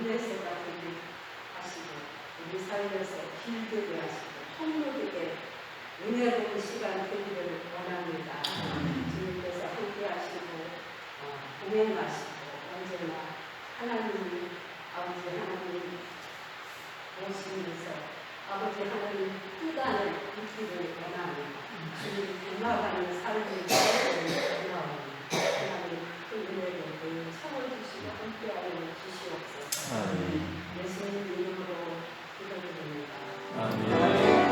안내서가 되게 하시고 우리 살면서 길되게 하시고 통로되게 은혜 보는 시간 되기를 원합니다. 주님께서 함께 하시고 동행하시고 언제나 하나님 아버지 하나님 모시면서 아버지 하나님 뜻 안에 있기를 원합니다. 주님 닮아가는 삶을 원합니다. 하나님 그 은혜를 채워주시고 함께하여 주시옵소서. 예수님 이름으로 기도드립니다. 아멘.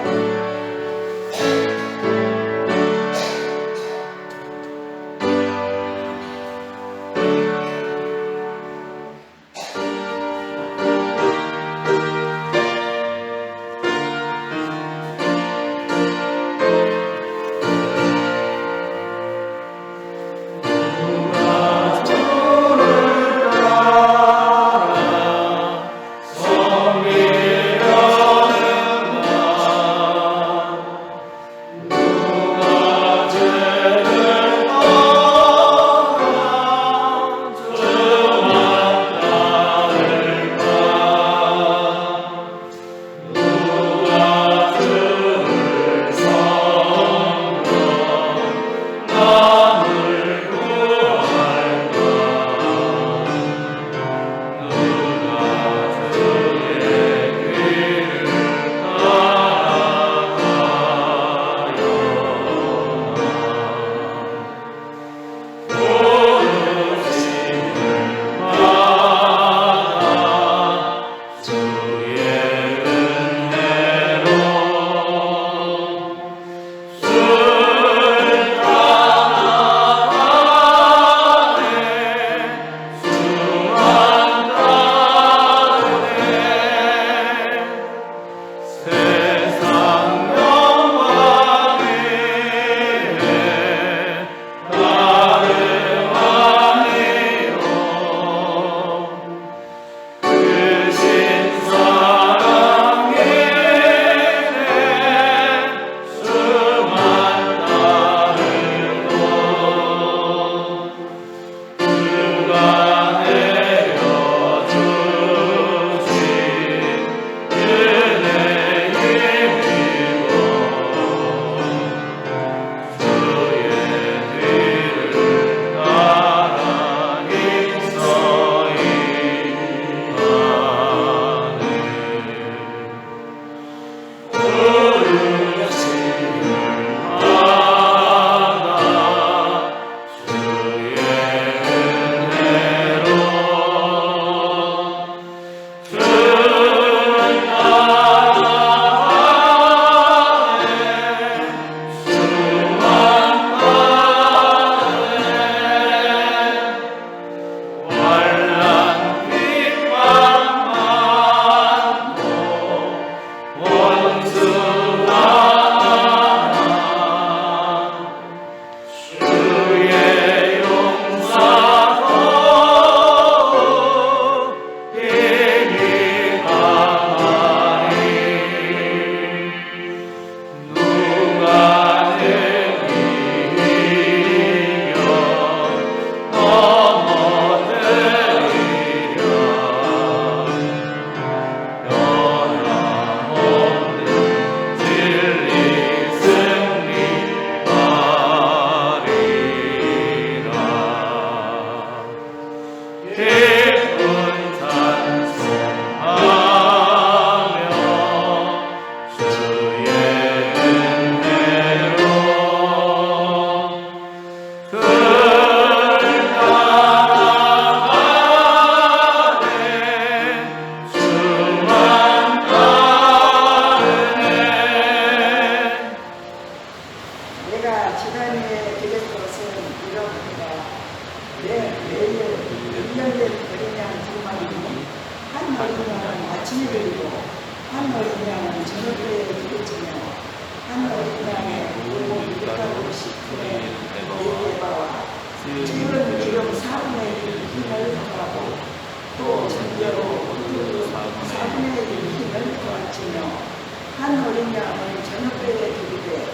한 어린 양을 저녁배에 드리되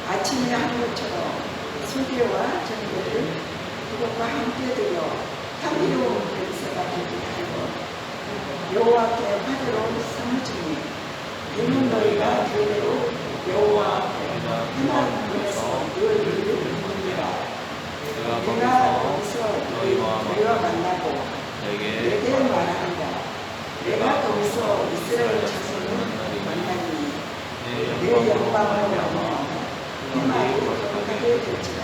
아침에 한 것처럼 소개와 전배를 그것과 함께 되어 향기로운 냄새가 되게 하여 여호와께 화제로 삼으시니 이는 너희가 대대로 여호와 앞에 해만 보내서 늘 부르니라. 내가 거기서 너희와 만나고 내게 말하리라. 내가 거기서 이스라엘 자손을 만나니 내 영광을 보며 해만이 거룩하게 될지라.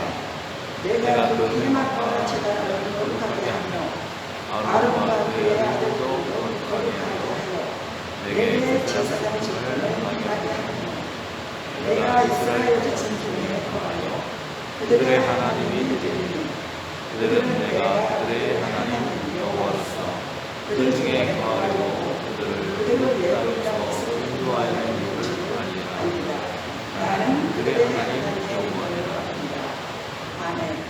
내가 그 해만과 제단을 거룩하게 하며 아론과 그의 아들도 거룩하게 하여 내게 제사장 직분을 하게 하며 내가 이스라엘 자손 중에 거하여 그들의 하나님이 되리니 그들은 내가 그들의 하나님 여호와로서 그들 중에 거하려고 그들을 따라서 인도하는 일을 아니라. 나는 그들의 하나님 여호와니라. 아멘.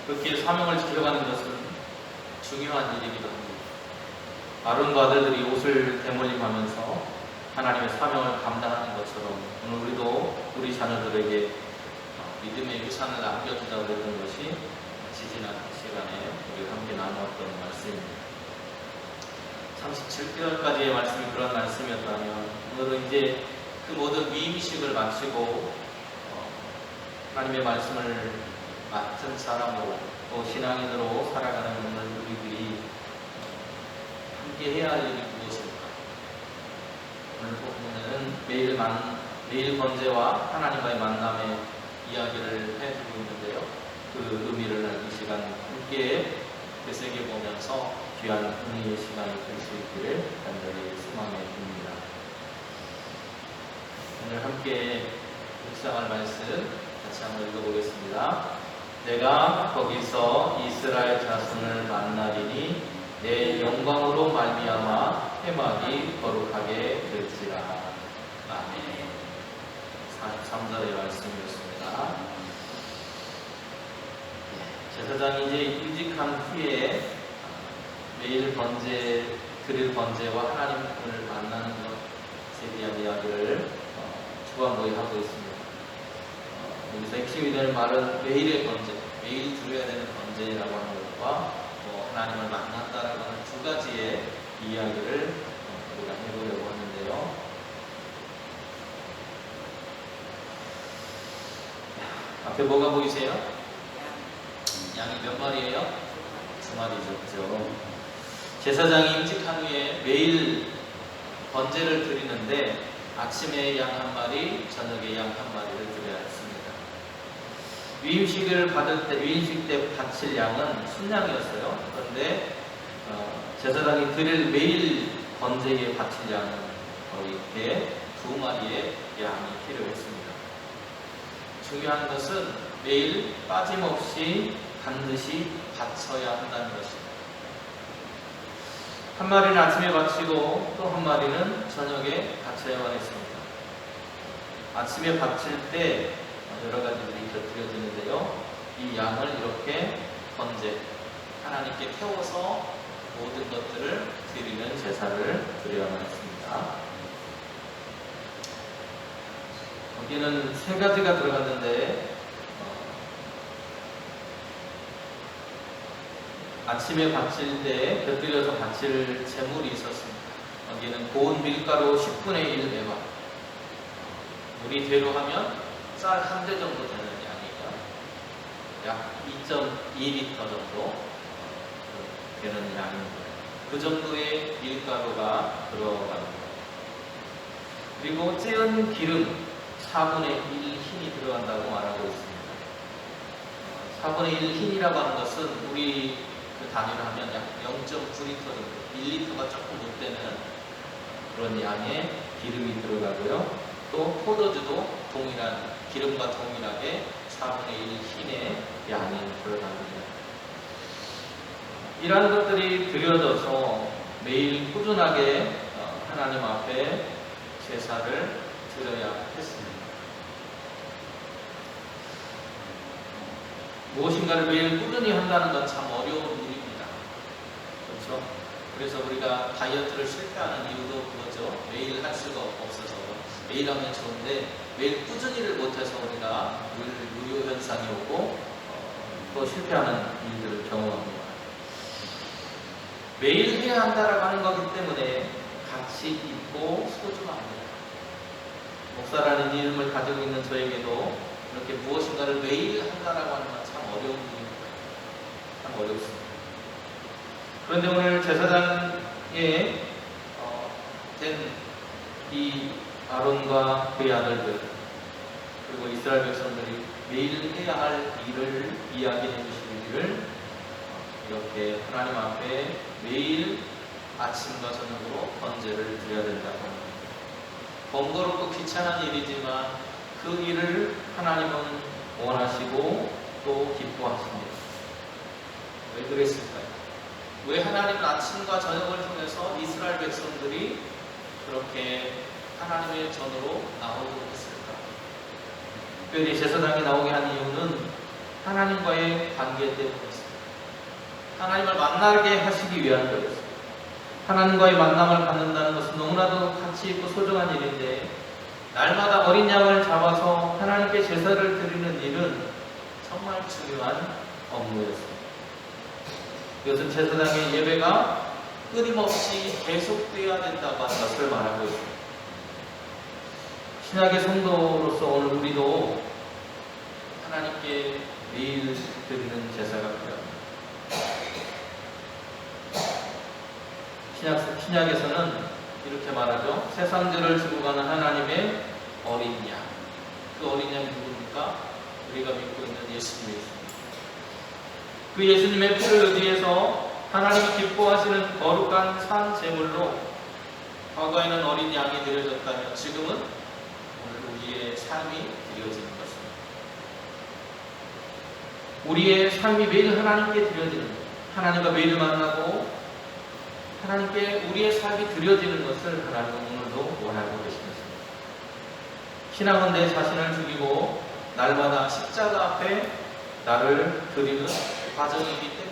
그렇게 사명을 지켜가는 것은 중요한 일이기도 합니다. 아론과 아들들이 옷을 대물림하면서 하나님의 사명을 감당하는 것처럼 오늘 우리도 우리 자녀들에게 믿음의 유산을 남겨주자고 했던 것이 지지난 시간에 우리가 함께 나누었던 말씀입니다. 37개월까지의 말씀이 그런 말씀이었다면 오늘은 이제 그 모든 위임식을 마치고 하나님의 말씀을 맡은 사람으로 또 신앙인으로 살아가는 오늘 우리들이 함께 해야 할 일이 무엇일까? 오늘 보면은 매일 번제와 하나님과의 만남의 이야기를 해주고 있는데요. 그 의미를 이 시간 함께 되새겨보면서 귀한 은혜의 시간이 될 수 있기를 간절히 소망해 봅니다. 오늘 함께 묵상할 말씀 같이 한번 읽어보겠습니다. 내가 거기서 이스라엘 자손을 만나리니 내 영광으로 말미암아 회막이 거룩하게 될지라. 아멘. 43절의 말씀이었습니다. 제사장이 이제 일직한 후에 매일 드릴 번제와 하나님을 만나는 것에 대한 이야기를 주관거의 하고 있습니다. 여기서 핵심이 되는 말은 매일의 번제, 매일 드려야 되는 번제라고 하는 것과 하나님을 만난다라고 하는 두 가지의 이야기를 우리가 해보려고 하는데요. 앞에 뭐가 보이세요? 양이 몇 마리예요? 2마리죠. 제사장이 임직한 후에 매일 번제를 드리는데 아침에 양 1마리, 저녁에 양 1마리를 드려야 했습니다. 위임식 때 바칠 양은 순양이었어요. 그런데 제사장이 드릴 매일 번제에 바칠 양은 이렇게 2마리의 양이 필요했습니다. 중요한 것은 매일 빠짐없이 반드시 바쳐야 한다는 것입니다. 1마리는 아침에 바치고 또 1마리는 저녁에 바쳐야만 했습니다. 아침에 바칠 때 여러 가지들이 곁들여지는데요. 이 양을 이렇게 번제, 하나님께 태워서 모든 것들을 드리는 제사를 드려야만 했습니다. 거기에는 3가지가 들어갔는데 아침에 바칠 때 곁들여서 바칠 제물이 있었습니다. 여기에는 고운 밀가루 10분의 1 매박, 우리 대로 하면 쌀 1대 정도 되는 양이에요. 약 2.2리터 정도 되는 양입니다. 그 정도의 밀가루가 들어갑니다. 그리고 찌은 기름 4분의 1 흰이 들어간다고 말하고 있습니다. 4분의 1 흰이라고 하는 것은 우리 단위로 하면 약 0.9리터 정도, 1리터가 조금 못 되는 그런 양의 기름이 들어가고요. 또 포도주도 기름과 동일하게 4분의 1 흰의 양이 들어갑니다. 이러한 것들이 드려져서 매일 꾸준하게 하나님 앞에 제사를 드려야 했습니다. 무엇인가를 매일 꾸준히 한다는 건 참 어려운 일입니다. 그렇죠? 그래서 우리가 다이어트를 실패하는 이유도 그거죠. 매일 할 수가 없어서. 매일 하면 좋은데 매일 꾸준히를 못해서 우리가 무료 현상이 오고 또 실패하는 일들을 경험합니다. 매일 해야 한다라고 하는 거기 때문에 가치 있고 소중합니다. 목사라는 이름을 가지고 있는 저에게도 이렇게 무엇인가를 매일 한다라고 하는 건 참 어려운 일입니다. 참 어렵습니다. 그런데 오늘 제사장에 된 이 아론과 그의 아들들 그리고 이스라엘 백성들이 매일 해야 할 일을 이야기해 주실 일을 이렇게 하나님 앞에 매일 아침과 저녁으로 번제를 드려야 된다고 합니다. 번거롭고 귀찮은 일이지만 그 일을 하나님은 원하시고 또 기뻐하십니다. 왜 그랬을까요? 왜 하나님은 아침과 저녁을 통해서 이스라엘 백성들이 그렇게 하나님의 전으로 나오고 있을까? 특별히 제사장이 나오게 한 이유는 하나님과의 관계 때문이었습니다. 하나님을 만나게 하시기 위한 거였습니다. 하나님과의 만남을 갖는다는 것은 너무나도 가치 있고 소중한 일인데 날마다 어린 양을 잡아서 하나님께 제사를 드리는 일은 정말 중요한 업무였습니다. 이것은 제사장의 예배가 끊임없이 계속되어야 된다고 하는 것을 말하고 있습니다. 신약의 성도로서 오늘 우리도 하나님께 매일 드리는 제사가 필요합니다. 신약에서는 이렇게 말하죠. 세상 죄를 지고 가는 하나님의 어린 양. 그 어린 양이 누굽니까? 우리가 믿고 있는 예수님이십니다. 그 예수님의 피를 의지해서 하나님이 기뻐하시는 거룩한 산 제물로 과거에는 어린 양이 드려졌다면 지금은 오늘 우리의 삶이 드려지는 것입니다. 우리의 삶이 매일 하나님께 드려지는 것, 하나님과 매일 만나고 하나님께 우리의 삶이 드려지는 것을 하나님은 오늘도 원하고 계십니다. 신앙은 내 자신을 죽이고 날마다 십자가 앞에 나를 드리는 과정이기 때문에.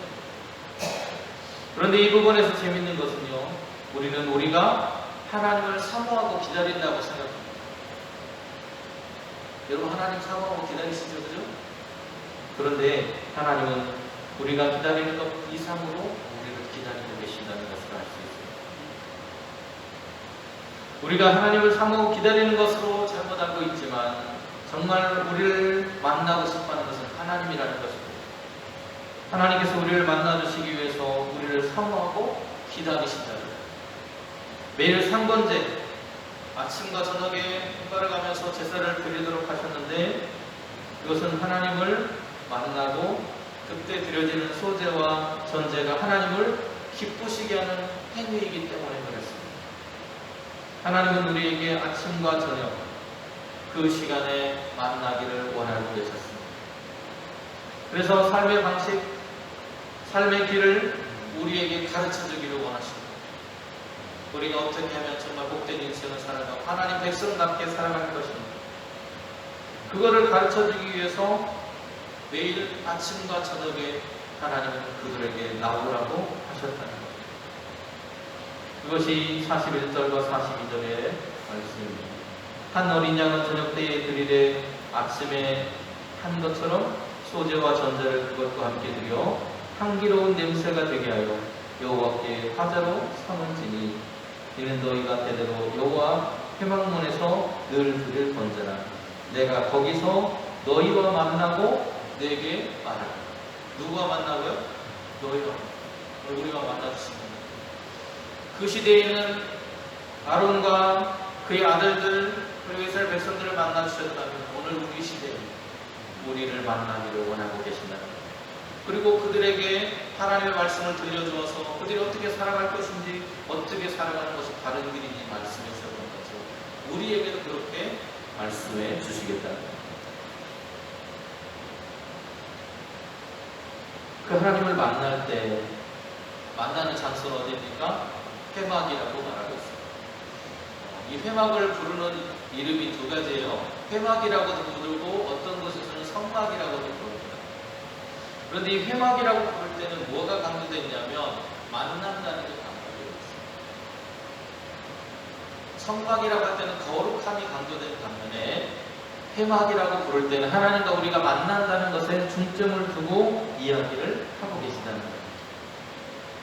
그런데 이 부분에서 재밌는 것은요, 우리가 하나님을 사모하고 기다린다고 생각합니다. 여러분, 하나님 사모하고 기다리시죠, 그죠? 그런데 하나님은 우리가 기다리는 것 이상으로 우리를 기다리고 계신다는 것을 알 수 있습니다. 우리가 하나님을 사모하고 기다리는 것으로 잘못 알고 있지만 정말 우리를 만나고 싶어하는 것은 하나님이라는 것입니다. 하나님께서 우리를 만나주시기 위해서 우리를 사모하고 기다리신다는 것. 매일 상번제, 아침과 저녁에 현관을 가면서 제사를 드리도록 하셨는데 이것은 하나님을 만나고 그때 드려지는 소제와 전제가 하나님을 기쁘시게 하는 행위이기 때문에 그렇습니다. 하나님은 우리에게 아침과 저녁 그 시간에 만나기를 원하고 계셨습니다. 그래서 삶의 방식, 삶의 길을 우리에게 가르쳐 주기를 원하십니다. 우리가 어떻게 하면 정말 복된 인생을 살아가고 하나님 백성답게 살아갈 것인가, 그거를 가르쳐 주기 위해서 매일 아침과 저녁에 하나님은 그들에게 나오라고 하셨다는 것. 그것이 41절과 42절의 말씀입니다. 한 어린 양은 저녁 때에 드리되 아침에 한 것처럼 소제와 전제를 그것과 함께 드려 향기로운 냄새가 되게 하여 여호와께 화제로 삼은지니 이는 너희가 대대로 여호와 회막문에서 늘 드릴 번제라. 내가 거기서 너희와 만나고 내게 말하라. 누구와 만나고요? 너희와. 우리가 만나주십니다. 그 시대에는 아론과 그의 아들들 그리고 이스라엘 백성들을 만나주셨다면 오늘 우리 시대에 우리를 만나기를 원하고 계신다는 것. 그리고 그들에게 하나님의 말씀을 들려주어서 그들이 어떻게 살아갈 것인지, 어떻게 살아가는 것이 바른 길인지 말씀해 주셨던 것처럼 우리에게도 그렇게 말씀해 주시겠다는 것. 그 하나님을 만날 때 만나는 장소는 어디입니까? 회막이라고 말하고 있습니다. 이 회막을 부르는 이름이 두 가지예요. 회막이라고도 부르고 어떤 곳에서는 성막이라고도 부릅니다. 그런데 이 회막이라고 부를 때는 뭐가 강조되어 있냐면 만난다는 게 강조되어 있습니다. 성막이라고 할 때는 거룩함이 강조된 반면에 회막이라고 부를 때는 하나님과 우리가 만난다는 것에 중점을 두고 이야기를 하고 계시다는 거예요.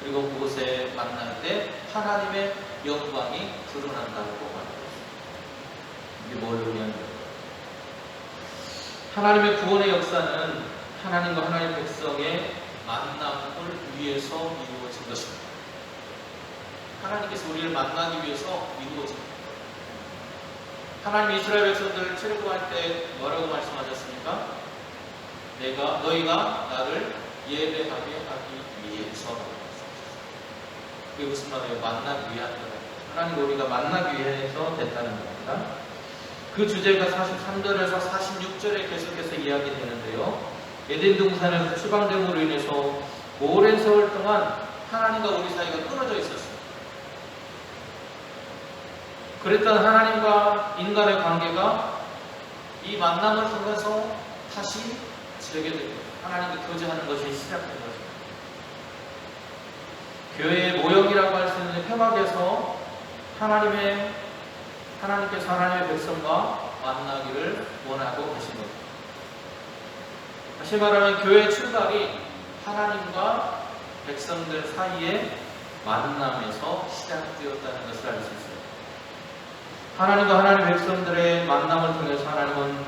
그리고 그곳에 만날 때 하나님의 영광이 드러난다고 말하고 있습니다. 이게 뭘 의미하는 거예요? 하나님의 구원의 역사는 하나님과 하나님의 백성의 만남을 위해서 이루어진 것입니다. 하나님께서 우리를 만나기 위해서 이루어진 것입니다. 하나님 이스라엘 백성들을 출애굽할 때 뭐라고 말씀하셨습니까? 너희가 나를 예배하게 하기 위해서. 그게 무슨 말이에요? 만나기 위한 거예요. 하나님 우리가 만나기 위해서 됐다는 겁니다. 그 주제가 43절에서 46절에 계속해서 이야기되는데요. 에덴 동산에서 추방됨으로 인해서 오랜 세월 동안 하나님과 우리 사이가 끊어져 있었어요. 그랬던 하나님과 인간의 관계가 이 만남을 통해서 다시 재개되고 하나님과 교제하는 것이 시작된 거죠. 교회의 모형이라고 할 수 있는 회막에서 하나님께서 하나님의 백성과 만나기를 원하고 계신 겁니다. 다시 말하면 교회의 출발이 하나님과 백성들 사이의 만남에서 시작되었다는 것을 알 수 있어요. 하나님과 하나님의 백성들의 만남을 통해서 하나님은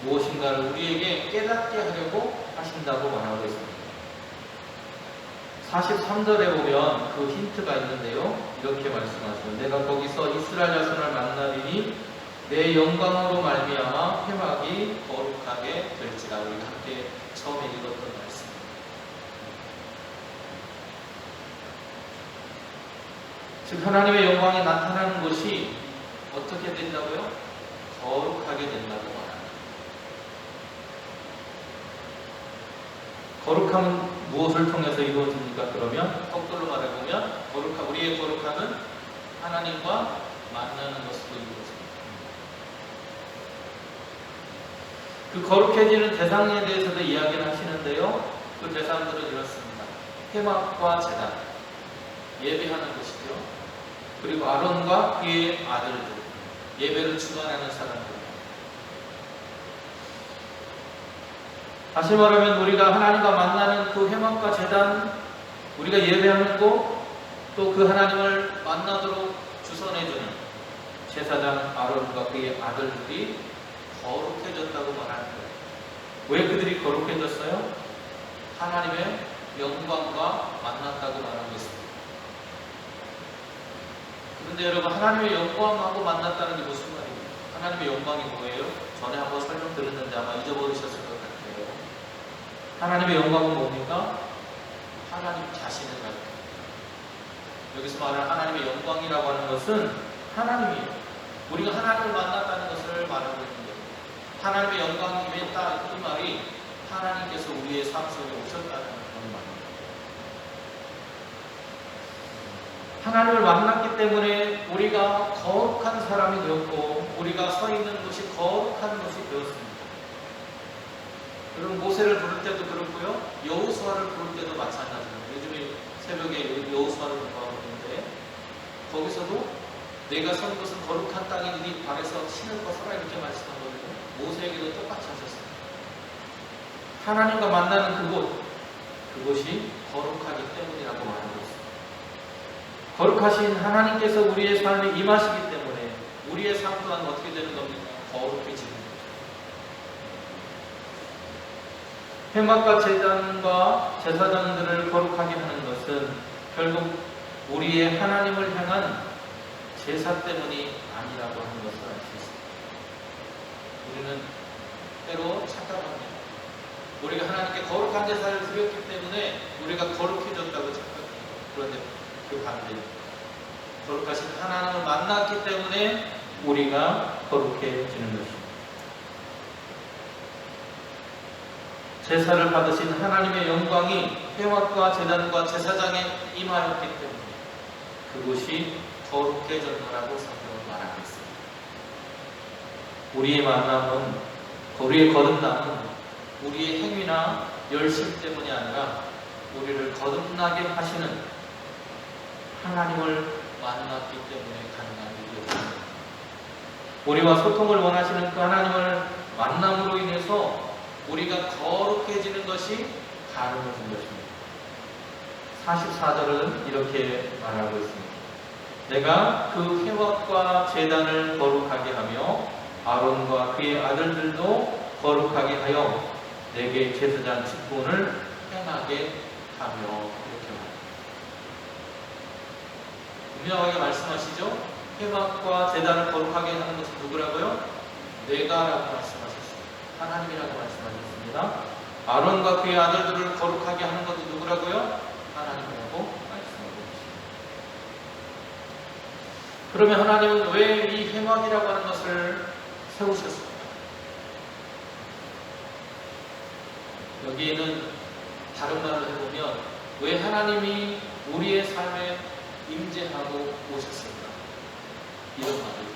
무엇인가를 우리에게 깨닫게 하려고 하신다고 말하고 있습니다. 43절에 보면 그 힌트가 있는데요. 이렇게 말씀하시죠. 내가 거기서 이스라엘 자손을 만나리니 내 영광으로 말미암아 회막이 거룩하게 될지라. 우리가 함께 처음에 읽었던 말씀입니다. 즉 하나님의 영광이 나타나는 것이 어떻게 된다고요? 거룩하게 된다고 말합니다. 거룩함은 무엇을 통해서 이루어집니까? 그러면 거꾸로 말해보면 우리의 거룩함은 하나님과 만나는 것으로 이루어집니다. 그 거룩해지는 대상에 대해서도 이야기를 하시는데요. 그 대상들은 이렇습니다. 회막과 제단, 예배하는 것이죠. 그리고 아론과 그의 아들들, 예배를 주관하는 사람들. 다시 말하면 우리가 하나님과 만나는 그 회막과 제단, 우리가 예배하는 곳, 또 그 하나님을 만나도록 주선해주는 제사장 아론과 그의 아들들이 거룩해졌다고 말하는 거예요. 왜 그들이 거룩해졌어요? 하나님의 영광과 만났다고 말하고 있습니다. 그런데 여러분, 하나님의 영광하고 만났다는 게 무슨 말입니까? 하나님의 영광이 뭐예요? 전에 한번 설명드렸는데 아마 잊어버리셨을 것 같아요. 하나님의 영광은 뭡니까? 하나님 자신을 가리킵니다. 여기서 말하는 하나님의 영광이라고 하는 것은 하나님이에요. 우리가 하나님을 만났다는 것을 말하고 있는 거예요. 하나님의 영광이 임했다, 이 말이 하나님께서 우리의 삶 속에 오셨다는 그런 말입니다. 하나님을 만났기 때문에 우리가 거룩한 사람이 되었고, 우리가 서 있는 곳이 거룩한 곳이 되었습니다. 여러분, 모세를 부를 때도 그렇고요, 여호수아를 부를 때도 마찬가지입니다. 요즘에 새벽에 여호수아를 공부하고 있는데, 거기서도 내가 선 곳은 거룩한 땅이니 네 발에서 신을 벗어라, 이렇게 말씀하거든요. 모세에게도 똑같이 하셨습니다. 하나님과 만나는 그곳이 거룩하기 때문이라고 말하고 있습니다. 거룩하신 하나님께서 우리의 삶에 임하시기 때문에 우리의 삶 또한 어떻게 되는 겁니까? 거룩해지는 거죠. 회막과 제단과 제사장들을 거룩하게 하는 것은 결국 우리의 하나님을 향한 제사 때문이 아니라고 하는 것을 알 수 있습니다. 우리는 때로 착각합니다. 우리가 하나님께 거룩한 제사를 드렸기 때문에 우리가 거룩해졌다고 착각해요. 그런데 그 반대입니다. 거룩하신 하나님을 만났기 때문에 우리가 거룩해지는 것입니다. 제사를 받으신 하나님의 영광이 회막과 제단과 제사장에 임하였기 때문에 그곳이 거룩해졌다라고 성경은 말하고 있습니다. 우리의 만남은, 우리의 거듭남은 우리의 행위나 열심 때문이 아니라 우리를 거듭나게 하시는 하나님을 만났기 때문에 가능한 일이었습니다. 우리와 소통을 원하시는 그 하나님을 만남으로 인해서 우리가 거룩해지는 것이 가능해진 것입니다. 44절은 이렇게 말하고 있습니다. 내가 그 회막과 제단을 거룩하게 하며 아론과 그의 아들들도 거룩하게 하여 내게 제사장 직분을 행하게 하며, 이렇게 말합니다. 분명하게 말씀하시죠? 회막과 제단을 거룩하게 하는 것은 누구라고요? 내가라고 말씀하셨습니다. 하나님이라고 말씀하셨습니다. 아론과 그의 아들들을 거룩하게 하는 것도 누구라고요? 하나님이라고 말씀하고 계십니다. 그러면 하나님은 왜 이 회막이라고 하는 것을 세우셨습니까? 여기에는 다른 말을 해보면 왜 하나님이 우리의 삶에 임재하고 오셨을까? 이런 말을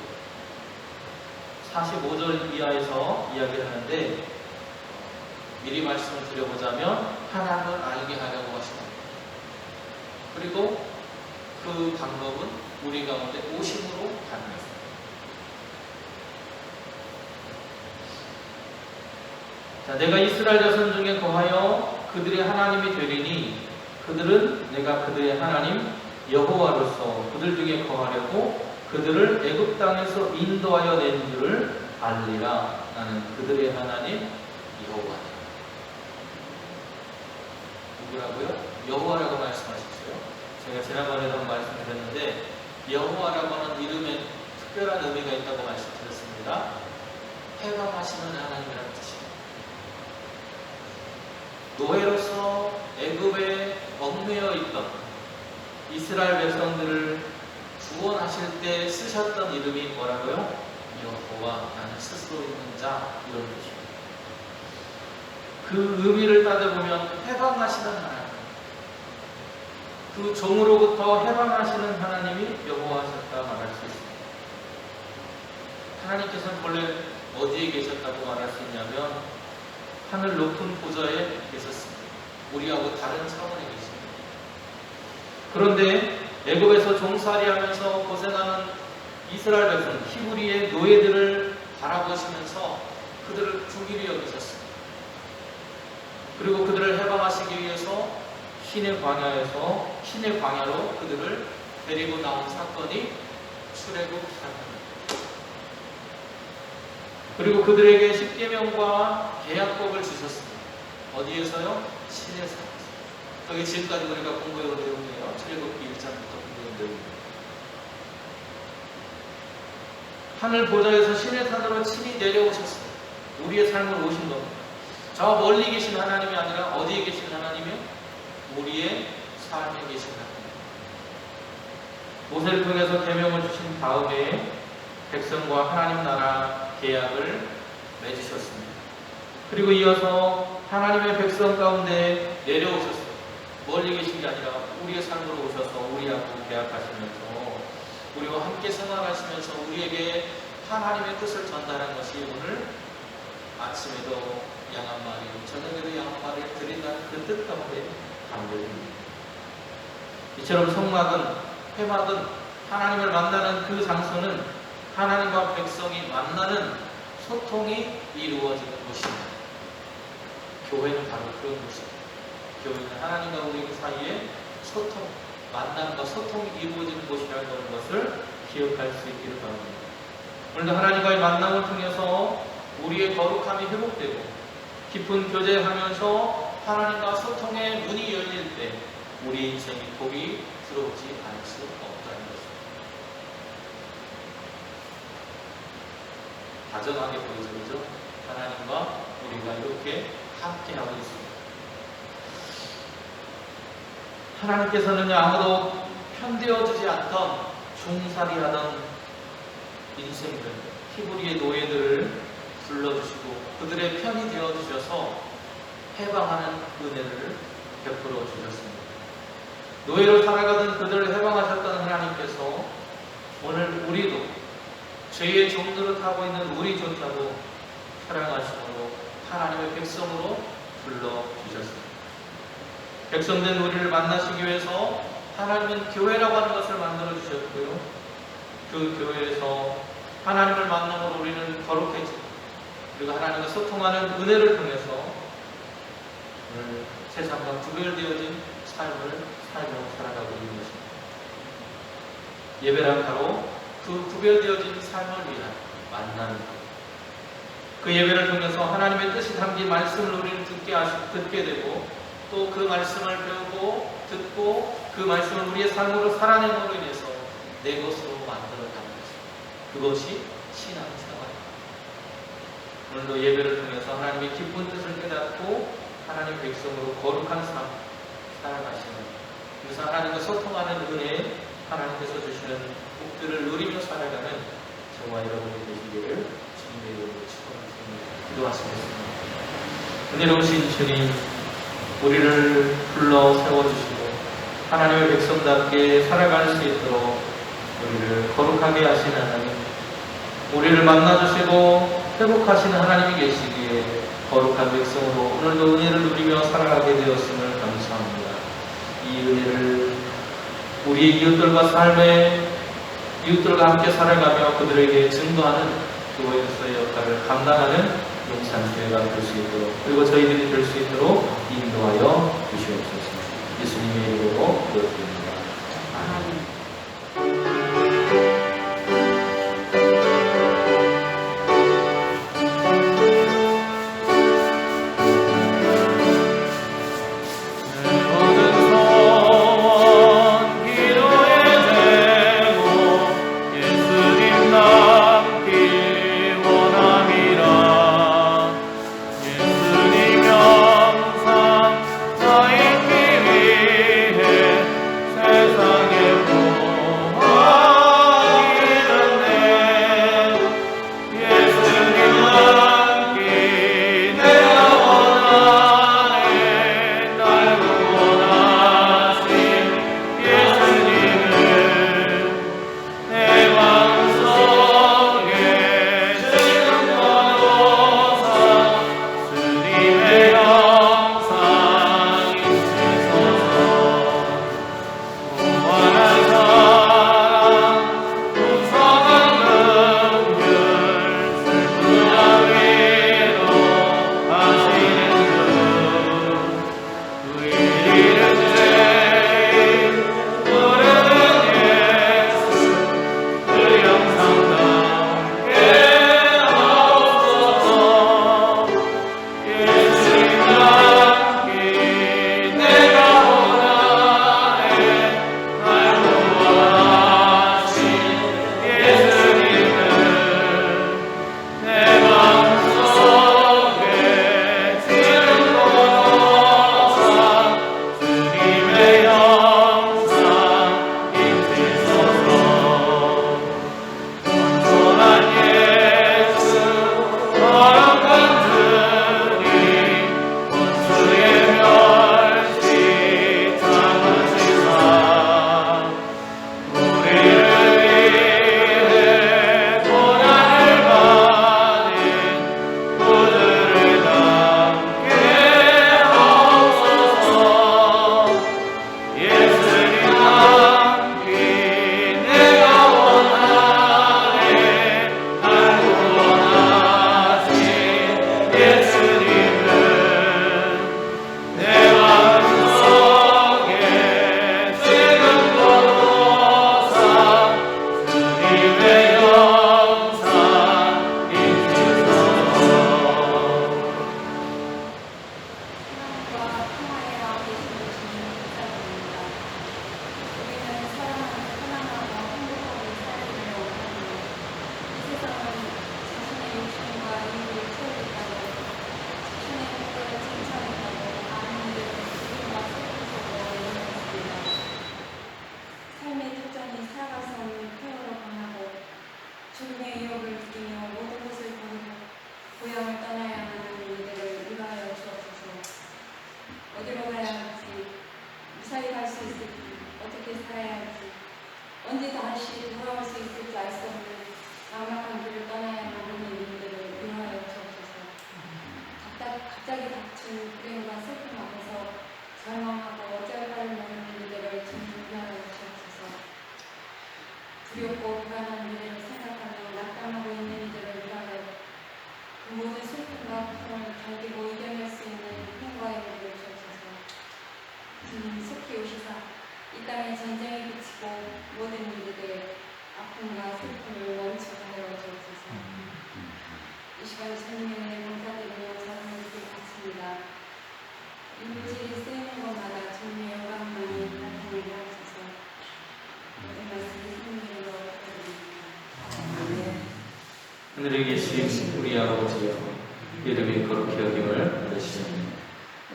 45절 이하에서 이야기를 하는데, 미리 말씀을 드려보자면 하나님을 알게 하려고 하십니다. 그리고 그 방법은 우리 가운데 오심으로 가능했습니다. 자, 내가 이스라엘 자손 중에 거하여 그들의 하나님이 되리니 그들은 내가 그들의 하나님 여호와로서 그들 중에 거하려고 그들을 애굽 땅에서 인도하여 낸 줄을 알리라. 나는 그들의 하나님 여호와다. 누구라고요? 여호와라고 말씀하셨어요. 제가 지난번에도 한번 말씀드렸는데 여호와라고 하는 이름에 특별한 의미가 있다고 말씀드렸습니다. 해방하시는 하나님이라는 뜻입니다. 노예로서 애굽에 얽매여 있던 이스라엘 백성들을 구원하실 때 쓰셨던 이름이 뭐라고요? 여호와, 나는 스스로 있는 자, 이런 뜻입니다. 그 의미를 따져보면 해방하시는 하나님, 그 종으로부터 해방하시는 하나님이 여호와셨다 말할 수 있습니다. 하나님께서는 본래 어디에 계셨다고 말할 수 있냐면 하늘 높은 보좌에 계셨습니다. 우리하고 다른 차원에 계십니다. 그런데 애굽에서 종살이하면서 고생하는 이스라엘 백성 히브리의 노예들을 바라보시면서 그들을 긍휼히 여기셨습니다. 그리고 그들을 해방하시기 위해서 신의 광야로 그들을 데리고 나온 사건이 출애굽 사건입니다. 그리고 그들에게 십계명과 계약법을 주셨습니다. 어디에서요? 시내산에서. 여기 지금까지 우리가 공부해온 내용이에요. 출애굽기 1장부터 공부해온 내용입니다. 하늘 보좌에서 시내산으로 친히 내려오셨어요. 우리의 삶으로 오신 겁니다. 저 멀리 계신 하나님이 아니라 어디에 계신 하나님이요? 우리의 삶에 계신 하나님. 모세를 통해서 계명을 주신 다음에 백성과 하나님 나라 계약을 맺으셨습니다. 그리고 이어서 하나님의 백성 가운데 내려오셨어요. 멀리 계신 게 아니라 우리의 삶으로 오셔서 우리하고 계약하시면서 우리와 함께 생활하시면서 우리에게 하나님의 뜻을 전달한 것이 오늘 아침에도 양 한 마리, 저녁에도 양 한 마리를 드린다는 그 뜻 가운데 담겨있습니다. 이처럼 성막은, 회막은 하나님을 만나는 그 장소는 하나님과 백성이 만나는 소통이 이루어지는 곳입니다. 교회는 바로 그런 곳입니다. 교회는 하나님과 우리 사이에 소통, 만남과 소통이 이루어지는 곳이라는 것을 기억할 수 있기를 바랍니다. 오늘도 하나님과의 만남을 통해서 우리의 거룩함이 회복되고 깊은 교제하면서 하나님과 소통의 문이 열릴 때 우리 인생이 복이 들어오지 않을 수 없다는 것입니다. 다정하게 보이죠, 그죠? 하나님과 우리가 이렇게 함께하고 있습니다. 하나님께서는 아무도 편되어주지 않던 종살이하던 인생들, 히브리의 노예들을 불러주시고 그들의 편이 되어주셔서 해방하는 은혜를 베풀어 주셨습니다. 노예로 살아가던 그들을 해방하셨던 하나님께서 오늘 우리도 죄의 종노릇하고 있는 우리조차도 사랑하심으로 하나님의 백성으로 불러주셨습니다. 백성된 우리를 만나시기 위해서 하나님은 교회라고 하는 것을 만들어 주셨고요. 그 교회에서 하나님을 만남으로 우리는 거룩해지고 그리고 하나님과 소통하는 은혜를 통해서 오늘 세상과 구별되어진 삶을 살아가고 있는 것입니다. 예배란 바로 그 구별되어진 삶을 위한 만나는 것. 그 예배를 통해서 하나님의 뜻이 담긴 말씀을 우리는 듣게 되고 또 그 말씀을 배우고 듣고 그 말씀을 우리의 삶으로 살아내므로 인해서 내 것으로 만들어가는 것입니다. 그것이 신앙생활입니다. 오늘도 예배를 통해서 하나님의 기쁜 뜻을 깨닫고 하나님 백성으로 거룩한 삶 살아가시는 그래서 하나님과 소통하는 은혜 하나님께서 주시는 복들을 누리며 살아가는 저와 여러분이 되시기를 주님의 이름으로 축원하십니다. 기도하시겠습니다. 은혜로우신 주님, 우리를 불러 세워주시고 하나님의 백성답게 살아갈 수 있도록 우리를 거룩하게 하시는 하나님, 우리를 만나주시고 회복하시는 하나님이 계시기에 거룩한 백성으로 오늘도 은혜를 누리며 살아가게 되었음을 감사합니다. 이 은혜를 우리 이웃들과 삶에 이웃들과 함께 살아가며 그들에게 증거하는 교회에서의 역할을 감당하는 용산교회가 될 수 있도록 그리고 저희들이 될 수 있도록 인도하여 주시옵소서. 예수님의 이름으로 기도드립니다. 아멘. 원함이라 예수님 영상 어디로 가야 할지, 무사히 갈 수 있을지, 어떻게 살아야 할지, 언제 다시 돌아올 수 있을지 알 수 없는 막막한 길을 떠나야 하는 일들을 위하여 주옵소서. 갑자기 닥친 불행과 슬픔 앞에서 절망하고 어쩔 바를 모르는 이들을 위하여 주옵소서. 두렵고 불안한 미래를 생각하며 낙담하고 있는 이들을 위하여 그 모든 슬픔과 고통을 견디고 이겨낼 수 있는 힘과 힘을 주옵소서. 주님 속히 오시사 이 땅에 전쟁이 그치고 모든 이들의 아픔과 슬픔을 멈추게 하여 주옵소서. 이 시간 주님의 감사드리며 자성을 바칩니다. 이 물질이 쓰이는 곳마다 주님의 영광만이 나타나게 하소서. 모든 말씀이 성령으로 부탁드립니다. 하늘에 계신 우리 아버지여, 이름이 거룩히 여김을 받으시오니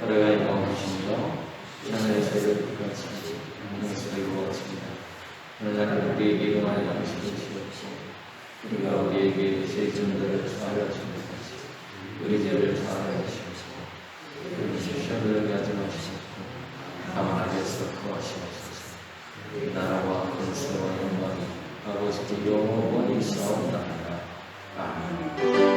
나라가 임하옵시며 하늘에서 이르는 것 같이 땅에서 이루어집니다. 오늘날 우리에게 일용할 양식을 주시옵시고 우리가 우리에게 죄 지은들을 사하여 주옵소서. 우리 죄를 사하여 주시옵소서. 우리 시험을 하지 마시옵소서. 다만 악에서 구하시옵소서. 나라와 권세와 영광이 아버지께 영원히 있사옵나이다. 아멘.